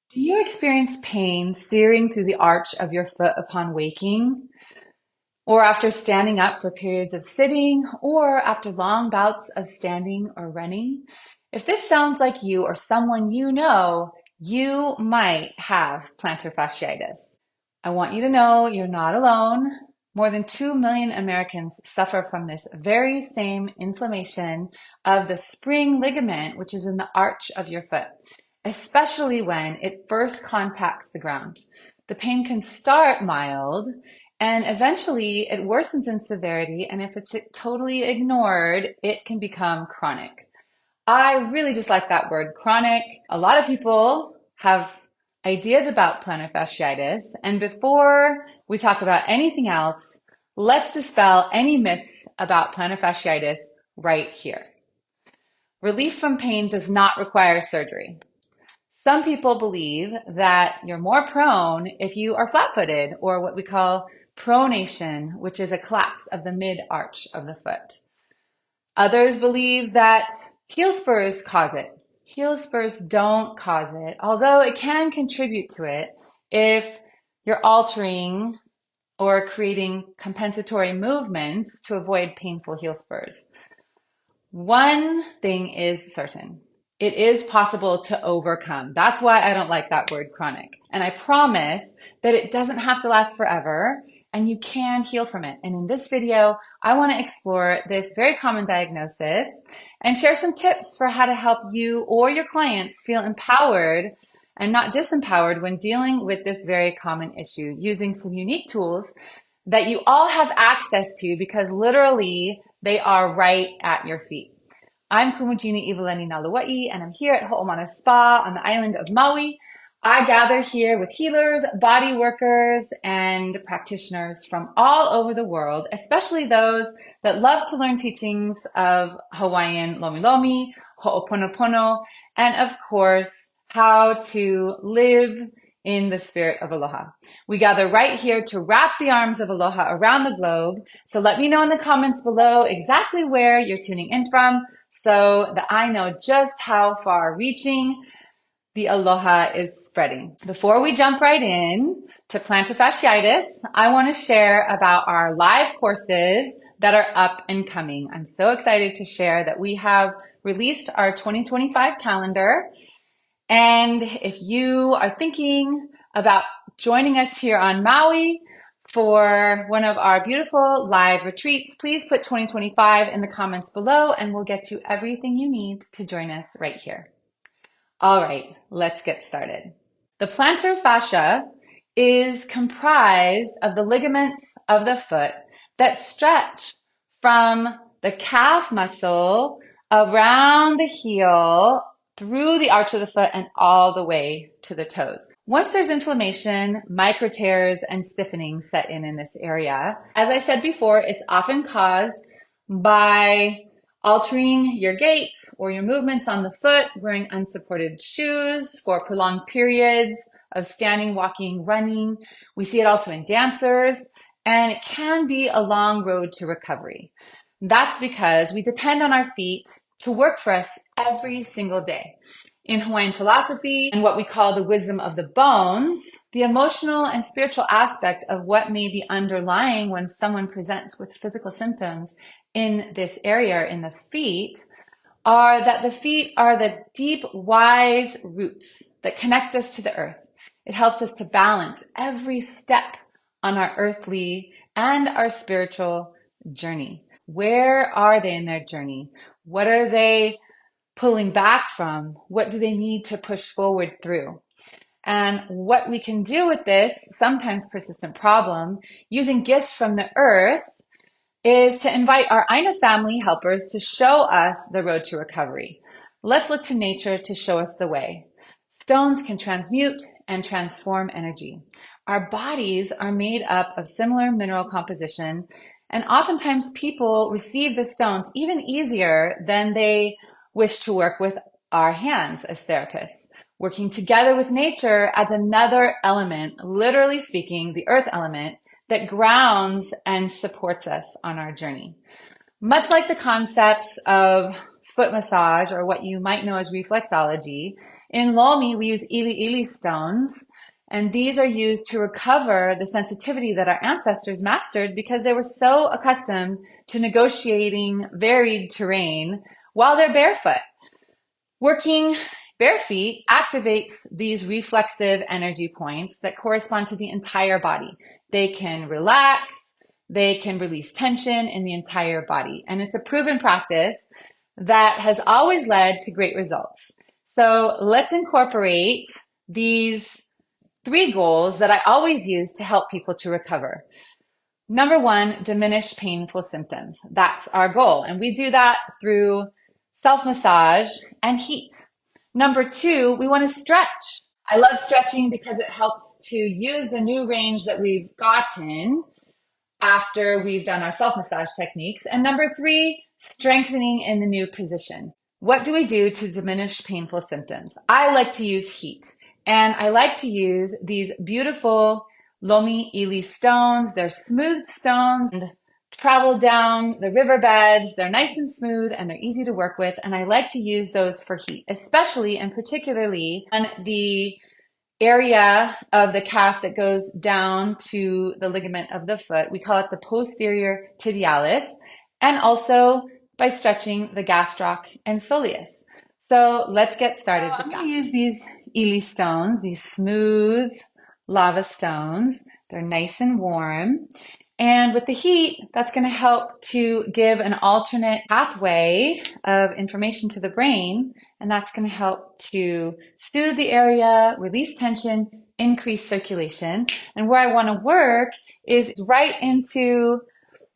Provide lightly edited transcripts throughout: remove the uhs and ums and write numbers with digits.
Do you experience pain searing through the arch of your foot upon waking, or after standing up for periods of sitting, or after long bouts of standing or running? If this sounds like you or someone you know, you might have plantar fasciitis. I want you to know you're not alone. More than 2 million Americans suffer from this very same inflammation of the spring ligament, which is in the arch of your foot, especially when it first contacts the ground. The pain can start mild and eventually it worsens in severity. And if it's totally ignored, it can become chronic. I really just like that word, chronic. A lot of people have ideas about plantar fasciitis. And before we talk about anything else, let's dispel any myths about plantar fasciitis right here. Relief from pain does not require surgery. Some people believe that you're more prone if you are flat-footed, or what we call pronation, which is a collapse of the mid-arch of the foot. Others believe that heel spurs cause it. Heel spurs don't cause it, although it can contribute to it if you're altering or creating compensatory movements to avoid painful heel spurs. One thing is certain. It is possible to overcome. That's why I don't like that word chronic. And I promise that it doesn't have to last forever and you can heal from it. And in this video, I want to explore this very common diagnosis and share some tips for how to help you or your clients feel empowered and not disempowered when dealing with this very common issue, using some unique tools that you all have access to because literally they are right at your feet. I'm Kumujini Ivaleni Naluai, and I'm here at Ho'omana Spa on the island of Maui. I gather here with healers, body workers, and practitioners from all over the world, especially those that love to learn teachings of Hawaiian Lomi Lomi, Ho'oponopono, and of course, how to live in the spirit of aloha. We gather right here to wrap the arms of aloha around the globe. So let me know in the comments below exactly where you're tuning in from so that I know just how far reaching the aloha is spreading. Before we jump right in to plantar fasciitis, I want to share about our live courses that are up and coming. I'm so excited to share that we have released our 2025 calendar. And if you are thinking about joining us here on Maui for one of our beautiful live retreats, please put 2025 in the comments below and we'll get you everything you need to join us right here. All right, let's get started. The plantar fascia is comprised of the ligaments of the foot that stretch from the calf muscle around the heel through the arch of the foot and all the way to the toes. Once there's inflammation, micro tears and stiffening set in this area. As I said before, it's often caused by altering your gait or your movements on the foot, wearing unsupported shoes for prolonged periods of standing, walking, running. We see it also in dancers, and it can be a long road to recovery. That's because we depend on our feet to work for us every single day. In Hawaiian philosophy and what we call the wisdom of the bones, the emotional and spiritual aspect of what may be underlying when someone presents with physical symptoms in this area in the feet are that the feet are the deep, wise roots that connect us to the earth. It helps us to balance every step on our earthly and our spiritual journey. Where are they in their journey? What are they pulling back from? What do they need to push forward through? And what we can do with this sometimes persistent problem using gifts from the earth is to invite our Aina family helpers to show us the road to recovery. Let's look to nature to show us the way. Stones can transmute and transform energy. Our bodies are made up of similar mineral composition, and oftentimes people receive the stones even easier than they wish to work with our hands as therapists. Working together with nature adds another element, literally speaking, the earth element, that grounds and supports us on our journey. Much like the concepts of foot massage, or what you might know as reflexology. In Lomi, we use ili stones, and these are used to recover the sensitivity that our ancestors mastered because they were so accustomed to negotiating varied terrain while they're barefoot. Working bare feet activates these reflexive energy points that correspond to the entire body. They can relax, they can release tension in the entire body. And it's a proven practice that has always led to great results. So let's incorporate these 3 goals that I always use to help people to recover. Number 1, diminish painful symptoms. That's our goal. And we do that through self-massage and heat. Number 2, we want to stretch. I love stretching because it helps to use the new range that we've gotten after we've done our self-massage techniques. And number 3, strengthening in the new position. What do we do to diminish painful symptoms? I like to use heat, and I like to use these beautiful Lomi Lomi stones. They're smooth stones and travel down the riverbeds. They're nice and smooth and they're easy to work with. And I like to use those for heat, especially and particularly on the area of the calf that goes down to the ligament of the foot. We call it the posterior tibialis, and also by stretching the gastroc and soleus. So let's get started with that. I'm going to use these ili stones, these smooth lava stones. They're nice and warm. And with the heat, that's going to help to give an alternate pathway of information to the brain. And that's going to help to soothe the area, release tension, increase circulation. And where I want to work is right into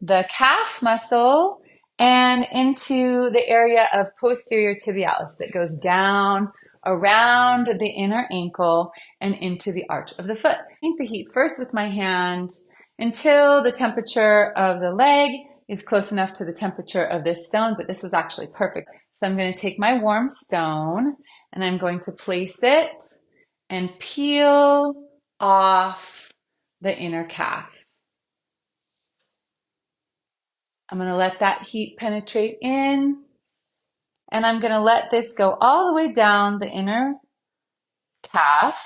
the calf muscle and into the area of posterior tibialis that goes down around the inner ankle and into the arch of the foot. I paint the heat first with my hand until the temperature of the leg is close enough to the temperature of this stone, but this was actually perfect. So I'm going to take my warm stone and I'm going to place it and peel off the inner calf. I'm going to let that heat penetrate in, and I'm going to let this go all the way down the inner calf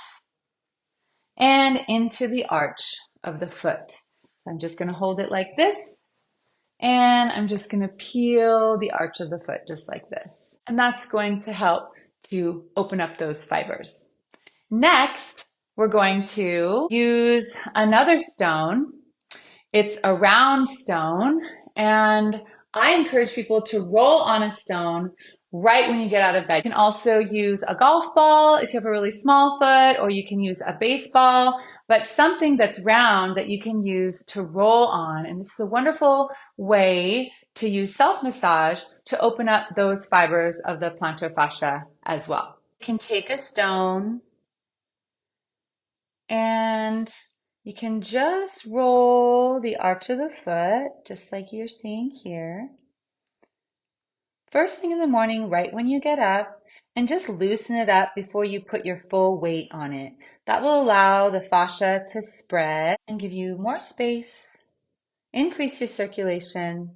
and into the arch of the foot. So I'm just going to hold it like this, and I'm just going to peel the arch of the foot just like this. And that's going to help to open up those fibers. Next, we're going to use another stone. It's a round stone, and I encourage people to roll on a stone right when you get out of bed. You can also use a golf ball if you have a really small foot, or you can use a baseball, but something that's round that you can use to roll on. And this is a wonderful way to use self-massage to open up those fibers of the plantar fascia as well. You can take a stone and you can just roll the arch of the foot, just like you're seeing here. First thing in the morning, right when you get up, and just loosen it up before you put your full weight on it. That will allow the fascia to spread and give you more space, increase your circulation,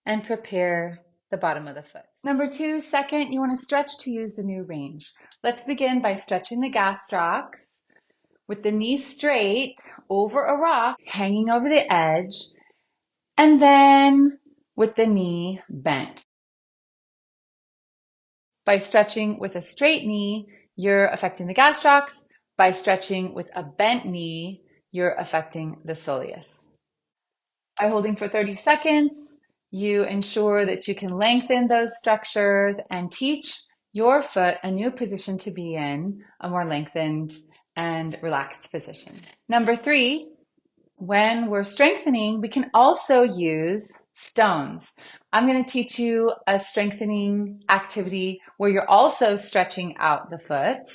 and prepare the bottom of the foot. Number 2, second, you want to stretch to use the new range. Let's begin by stretching the gastrocs with the knee straight over a rock, hanging over the edge, and then with the knee bent. By stretching with a straight knee, you're affecting the gastrocs. By stretching with a bent knee, you're affecting the soleus. By holding for 30 seconds, you ensure that you can lengthen those structures and teach your foot a new position to be in, a more lengthened and relaxed position. Number 3, when we're strengthening, we can also use stones. I'm going to teach you a strengthening activity where you're also stretching out the foot,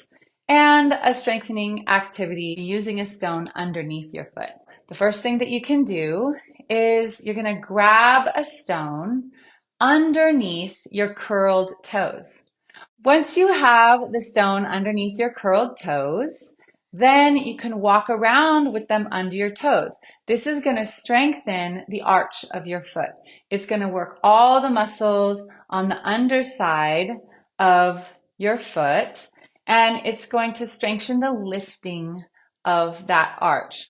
and a strengthening activity using a stone underneath your foot. The first thing that you can do is you're going to grab a stone underneath your curled toes. Once you have the stone underneath your curled toes, Then you can walk around with them under your toes. This is going to strengthen the arch of your foot. It's going to work all the muscles on the underside of your foot, and it's going to strengthen the lifting of that arch.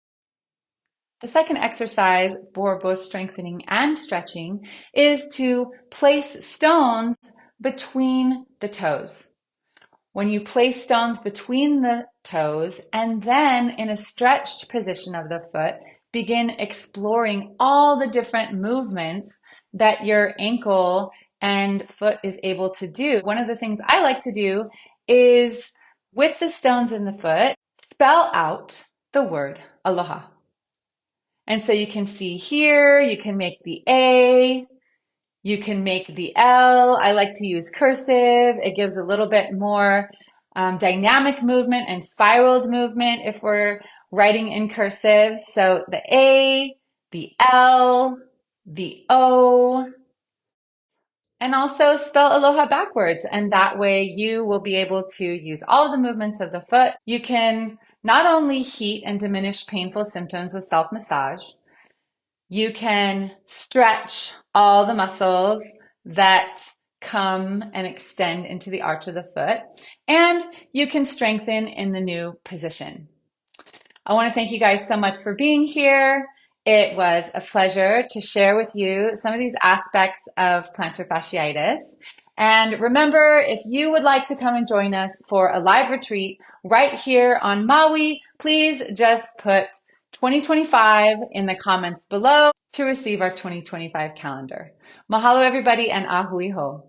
The second exercise for both strengthening and stretching is to place stones between the toes. When you place stones between the toes and then in a stretched position of the foot, begin exploring all the different movements that your ankle and foot is able to do. One of the things I like to do is, with the stones in the foot, spell out the word aloha. And so you can see here, you can make the A, you can make the L. I like to use cursive. It gives a little bit more dynamic movement and spiraled movement if we're writing in cursive. So the A, the L, the O, and also spell aloha backwards. And that way you will be able to use all the movements of the foot. You can not only heat and diminish painful symptoms with self-massage, you can stretch all the muscles that come and extend into the arch of the foot, and you can strengthen in the new position. I want to thank you guys so much for being here. It was a pleasure to share with you some of these aspects of plantar fasciitis. And remember, if you would like to come and join us for a live retreat right here on Maui, please just put 2025 in the comments below to receive our 2025 calendar. Mahalo everybody, and ahui ho.